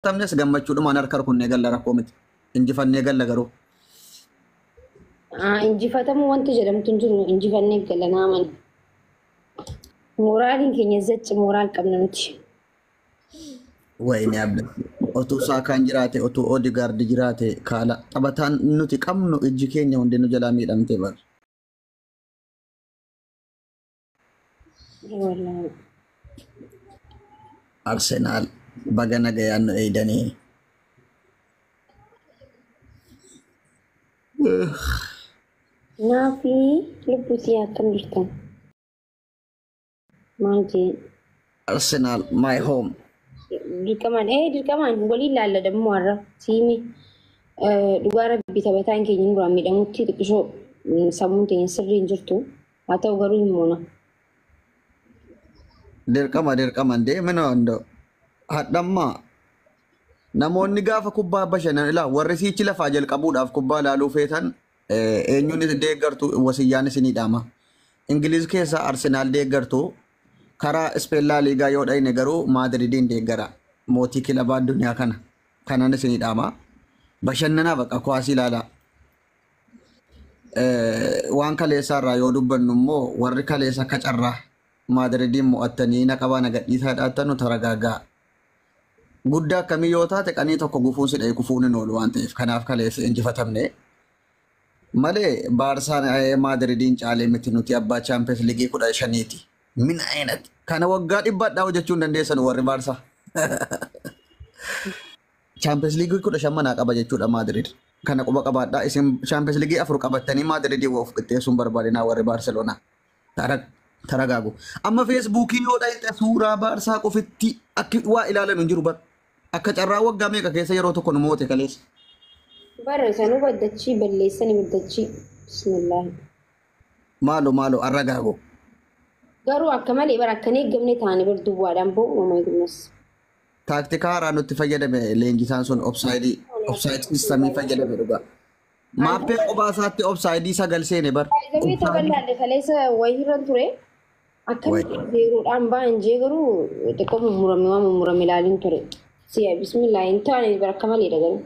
tamnes gammachuudhumaan harkar kunne galla rakkoo miti. Injifannee galla garuu. Injifatamu wanti jedhamtu hin jiru injifannee galla naaman. Moraaliin keenya zachi moraal qabna nuti. Wayne abda. Otuu saakaan jiraate otuu Odegaard jiraate kaala taphataan nuti qabnu ijji keenya hundinuu jalaa miidhamtee bar. Arsenal bagana gayaan nu eedanii. Naafi lubbuutii akkam jirtan? Maal jeen? Arsenal my home. Dirqamaan waliin laalla dammoo har'a siimi dhugaa rabbii taphataan keenya hin duraan miidhamutti xiqqishoo sammuun teenya sirrii hin jirtu haa ta'u garuu hin moona. Dirqama deemina hundoo hadhammaa namoonni gaafa kubbaa bashannan ilaa warri siichi lafaa jalqabuudhaaf kubbaa laaluu feetan eenyuun deeggartu wasiyyaan isinii dhaama. Ingiliz keessaa Arsenaal deeggartu karaa Ispeellaa Liigaa yoo dhayne garuu Maadridiin deeggara. Mootii kilabaa addunyaa kanan isinii dhaama. Bashannanaa baqa kuwaasii ilaalaa. Waan kaleessaarraa yoo dubbannu immoo warri kaleessa akka carraa Maadridiin mo'attanii naqabaa nagadhiisaa dhaattanu taragaagaa. Guddaa akkamii yoo taate qanii tokko gufuun sidhee gufuun hin oolu waan ta'eef kanaaf kaleessa injifatamne. Malee Baarsaan Maadridiin caalee miti nuti abbaa Chaampiyoons Liigii 15ti. Min aynati kana waggaa dhibbaadhaa hojjechuu hin dandeessan warri Baarsaa. Chaampiyoons Liigii 15 manaa qaba jechuudha Maadrid. Kana quba qabaadhaa isin Chaampiyoons Liigii 4 qabattanii Maadridii of qixxeessuun barbaadinaa warri Baarseloonaa. Taragaagu. Amma Feesbuukii yoo dhayite suuraa Baarsaa qofitti akka waa ilaalan hin jiru bar. Akka carraa waggaa meeqa keessa yeroo tokko nu moote kaleessa. Barreessanii baddachii balleessanii baddachii bismillaahi. Maaloo arragaagu. Garuu akka malee bara akkan eeggamne taane bar duwwaadhaan bo'u my goodness. Taaktika haaraa nutti fayyadame leenjisaan sun offside systemii fayyadame dhugaa. Maappee qobaasaatti offside sagal seene bar. Zabii taphalaalle kaleessa wayiirran ture. Akkamitti zeeroodhaan ba'an jee garuu xiqqoo mummurame ilaaliin ture. Siya bismillaahi hin taane bara akka malee dhagame.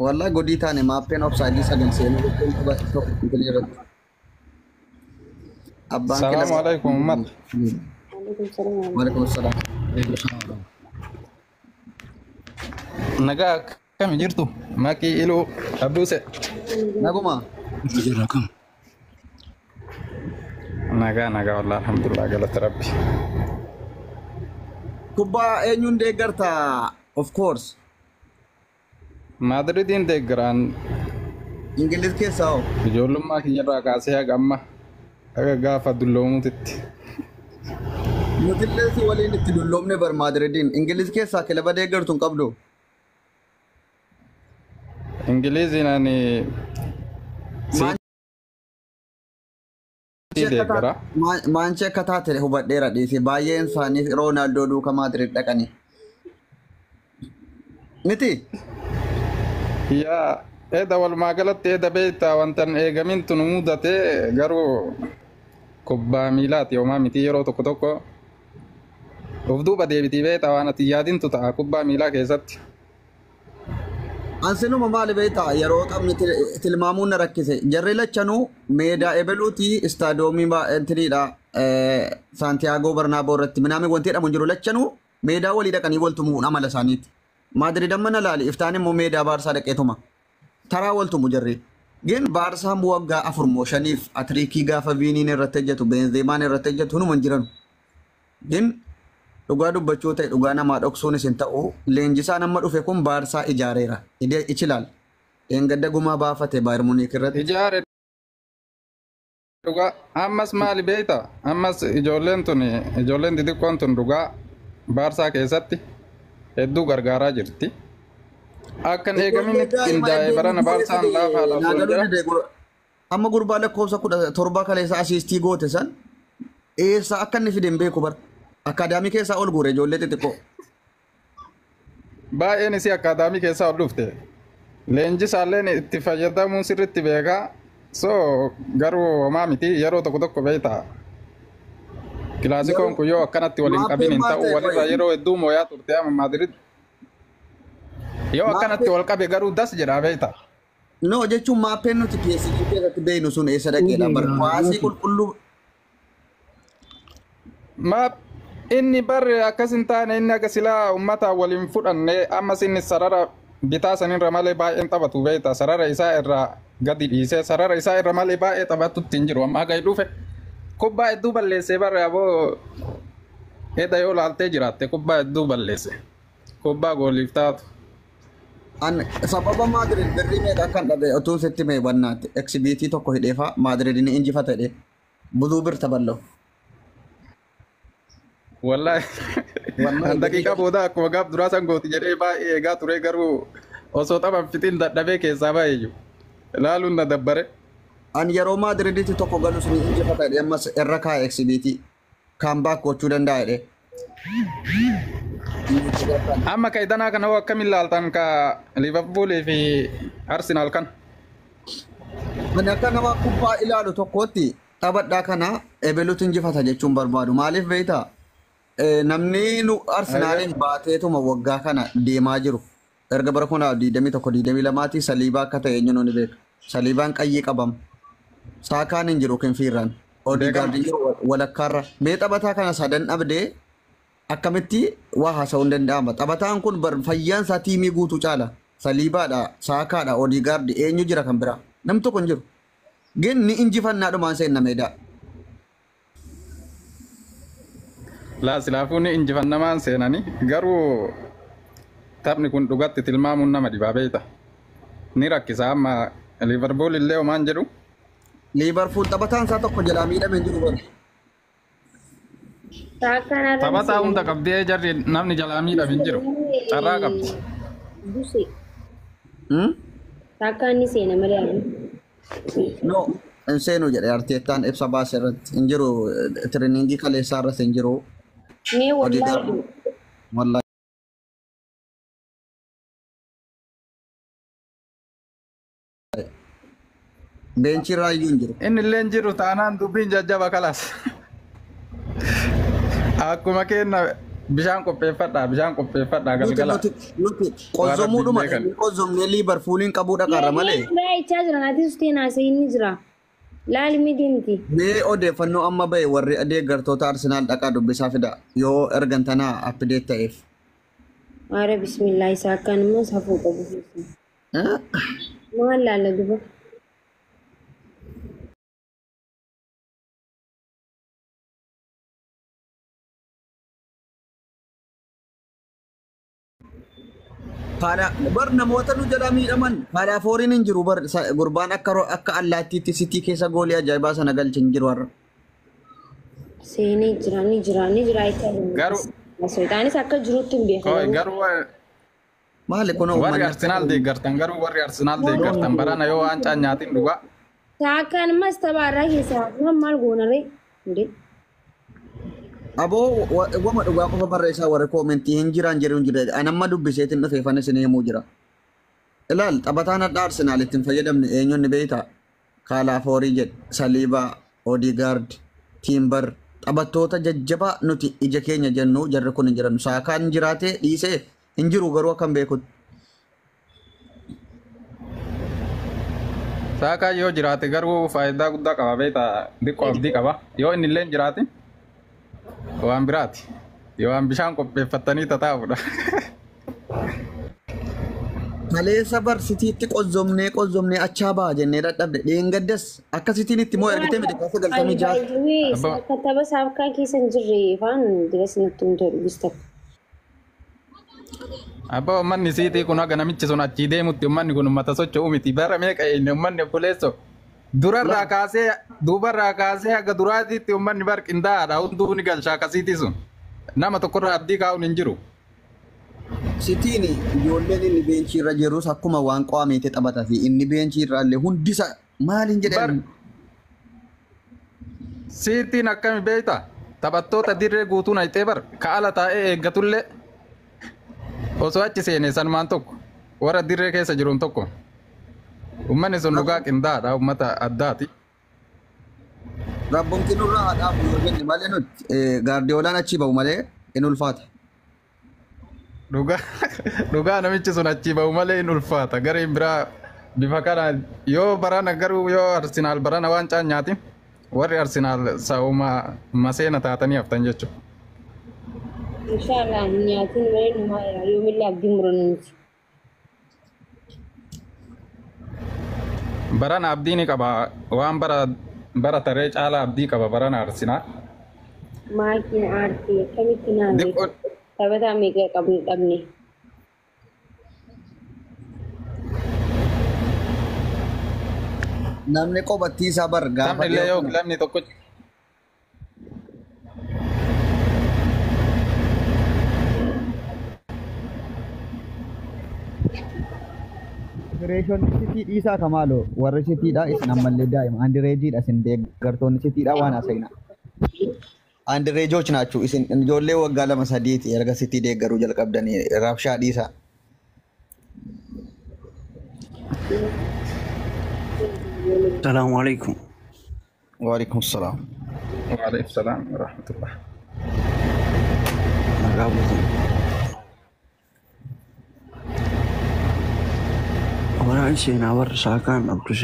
Wallah godii taane maappeen offside sagal seene jechuun qaba tokko irratti. Assalamu alaikum Umar. Waalaikumsalam. Nagaa kami jirtu? Maki ilu abduse. Naguma. Jirakum. Nagaa wallah alhamdulillah galata rabbi. Kubbaa eenyuun deeggarta of course. Madridin deeggaran Ingiliz keessaa hoo? ijoollummaa kiyyarraa kaasee haga amma aga gaafa dulloomuutitti. Nutillee si waliin itti dulloomne bar Maadridiin. Ingiliz keessaa kilaba deeggartu hin qabdu. Ingiliziin ani deeggara. Maanchi akka taate hubadheera dhiise. Baay'een isaanii Roonaaldoo duuka Maadrid dhaqanii. Miti? Yaa eeda walumaa galatti eeda beektaa wantan eegamin tun mudate garuu kubbaa miilaati yoomaa miti yeroo tokko of duuba deebitii beektaa waan ati yaadintu ta'a kubbaa miilaa keessatti. Ansinuma maali beektaa yeroo qabni tilmaamuun na rakkise. Jarri lachanuu meedaa ebeluutii istaadoomii intiniidha Saantiyaagoo Barnaaboo irratti minaamii wanti jedhamu jiru lachanuu meedaa walii dhaqanii waltumuun amala isaaniiti. Maadrid amma na laali iftaan immoo meedaa Baarsaa dhaqeetuma. Taraa waltumu jarri. Gin Baarsaan waggaa 4-5 atriikii gaafa Viiniin irratti ejjetu Benzeemaan irratti ejjetu hunuman jiran. Gin dhugaa dubbachuu ta'e dhugaa namaa dhoksuun isin ta'u leenjisaan amma dhufe kun Baarsaa ijaareera. Ichilaal. Eengadda gumaa baafate Baayir Muniik irratti. Ijaare dhugaa ammas maali beektaa? Ammas ijoolleen xixiqqoon tun dhugaa Baarsaa keessatti hedduu gargaaraa jirti. Akkan eegamin qindaa'e barana Baarsaan laafaadhaaf. Amma gurbaa lakkoofsa 17 kaleessa asiistii goote san eessa akka inni fide hin beeku bar. Akaadaamii keessaa ol guure ijoollee xixiqqoo. Baay'een isii akaadaamii keessaa ol dhufte. Leenjisaalleen itti fayyadamuun sirriitti beekaa. So garuu homaa miti yeroo tokko beektaa. Kilaasikoon kun yoo akkanatti waliin qabin hin ta'u walirra yeroo hedduu moo'aa turte amma Maadrid. Yoo akkanatti wal qabe garuu das jedha beekta. No jechuun maappeen nuti keessatti keessatti beeknu sun eessa dhaqeedha bar kuwaasii qulqulluu. Maap inni bar akkas hin taane inni akka silaa uummata waliin fudhanne ammas inni sarara bitaa sanirra malee baay'een taphatu beekta sarara isaa irraa gadi dhiisee sarara isaa irra malee baay'ee taphatutti hin jiru amma akka dhufe kubbaa hedduu balleessee bar aboo edda yoo laaltee jiraatte kubbaa hedduu balleesse kubbaa gooliif taatu. An sababa Madrid birrii meeqa kan dhabe otoo sitti mee bannaatti eksibiitii tokko hidheefa Madrid ni injifata jedhe buduu birta ballo. Wallahi daqiiqaa booda akkuma gaaf duraa san gooti jedhee baay'ee eegaa ture garuu osoo taphan fitiin dadhabee keessaa baay'ee jiru ilaaluun na dabbare. An yeroo Madriditti tokko galus ni injifata jedhe ammas irra kaa'e eksibiitii kaambaak gochuu danda'a jedhe. Amma ka idanaa kana hoo akkamiin ilaaltan ka Liverpoolii fi Arsenal kan? Ani akka nama kubbaa ilaalu tokkotti taphadhaa kana ebeluutu injifata jechuun barbaadu. Maaliif beektaa? Namni nu Arsenaaliin baateetuma waggaa kana deemaa jiru. Erga bara 2021-2022 Saliibaa akka ta'e eenyu ni beeka. Saliibaan qayyii qabama. Saakaan hin jiru kinfiirraan. Odeegaardi jiru walakkaarra. Mee taphataa kana sadan dhabdee akkamitti waa haasa'uun danda'ama. Taphataan kun fayyaan isaa tiimii guutuu caala. Saliibaadha, Saakaadha, Odeegaardi eenyu jira kan biraa. Nam tokko hin jiru. Gin ni injifannaadhumaan seenna meedaa. Laa silaafuu ni injifannamaan seenani garuu taphni kun dhugatti tilmaamuun nama dhibaa beekta. Ni rakkisa amma Liverpool illee homaan jedhu. Liverpool taphataan isaa tokko jalaa miidhamee jiru bara. Taphataa hunda qabdee jarri namni jalaa miidhamee jiru. Carraa qabdi. Saakkaan ni seena malee aanu. No, hin seenu jedhe Arteetaan ibsa baase irratti hin jiru tireniingii kaleessaa irratti hin jiru. Mee wallaahi. Wallaahi. Beenchi raayyuu hin jiru. Inni illee hin jiru taanaan dubbiin jajjaba kalaas. Akkuma kenna bishaan qopheeffadhaa galgala. Nuti qozzomuudhuma qozzomnee Liverpooliin qabuudha qara malee. Raayichaa jira naati susteen haasa'ii ni jira. Laali miidhamti. Mee odeeffannoo amma bahe warri deeggartoota Arsenaal dhaqaa dubbisaa fida yoo ergan tanaa appideet ta'eef. Aare bismillah isaa akkaan immoo safuu qabu. Maal laalla duba. Bar namoota nu jala miidhaman haadha fooriin hin jiru bar gurbaan akka allaattiitti sitii keessa goolii ajaa'ibaa sana galche hin jiru har'a. Seenii ni jira garuu isaanis akka jirutti hin beekamu. Garuu maali kun warri Arsenaal deeggartan garuu warri Arsenaal deeggartan barana yoo waancaa nyaatiin dhugaa. Saakkaan ammas taphaarraa keessaa maal goonaree? Aboo wama dhugaa qofa barreessaa warri koomentii hin jiraan jedhu hin jirre anamma dubbiseetiin dhufeeffane isin himuu jira. Ilaal taphataan adda Arsenaal ittiin fayyadamne eenyonni beektaa? Kaalaaforii jedhe, Saliibaa, Odeegaard, Tiimbar taphattoota jajjabaa nuti ija keenya jennu jarri kun hin jiran. Saakaan jiraatee dhiisee hin jiru garuu akkam beekutti. Saakaan yoo jiraate garuu faayidaa guddaa qaba beektaa xiqqoo abdii qaba. Yoo inni illee jiraate waan biraati. Yoo waan bishaan qopheeffatanii tataa'udha. Kaleessa barsitiitti qozzomnee achaa ba'a jennee dadhabde dheengaddas akkasitiin itti moo ergitee miti kaasa galtamii jaata. Kataba saafkaa keessa hin jirre faan diras natti hin tolu bista. Abbaa uummanni siitii kun haga namichi sun achii deemutti uummanni kun uummata socho'uu miti bara meeqa eenyu uummanni obboleessoo. Durarraa kaasee duubarraa kaasee haga duraatiitti uummanni bar qindaa'aadha hunduu ni galcha akkasiitii sun nama tokkorraa abdii kaa'uun hin jiru. Sitiin ijoolleen inni beenchii irra jirus akkuma waan qo'ameeti taphata fi inni beenchii irra illee hundisa maaliin jedhan. Siitiin akkami beektaa taphattoota dirree guutuu nayxee bar ka'ala taa'ee eeggatullee osoo achi seene sanumaan tokko warra dirree keessa jiruun tokko. Uummanni sun dhugaa qindaa'aadha uummata addaati. Rabbumti nurraa haadhaa yoo jenne malee nuti gaardiyoolaan achi bahu malee hin ulfaata. Dhugaa dhugaa namichi sun achi ba'u malee hin ulfaata. Gareen biraa bifa kana yoo barana garuu yoo Arsenaal barana waancaa hin nyaatin warri Arsenaal sa'uma maseena taatanii haftan jechuudha. Inshallah nyaatiin malee nama yoomillee abdii muranuuti. Barana abdii ni qaba waan bara taree caalaa abdii qaba barana Arsenaal. Maatiin aartii akkamitti naannoo Xiqqoo taphataa meeqa qabnu dhabne. Namni qophattiisaa bar gaafa namni illee yoo kilaabni tokko Federeeshinii Sitii dhiisaa kamaaloo warri Sitiidha isin ammallee daa'ima andireejiidha isin deeggartoonni Sitiidha waan haasa'ina. Andireejoች ናችሁ isin ijoollee waggaa 2-3 erga Sitii deeggaruu jalqabdanii raabshaa dhiisaa. السلام عليكم. Waalaikum salaam. waalaikum salaam warahmatullah. Nagabutin. Wala sih nawar sakan abdus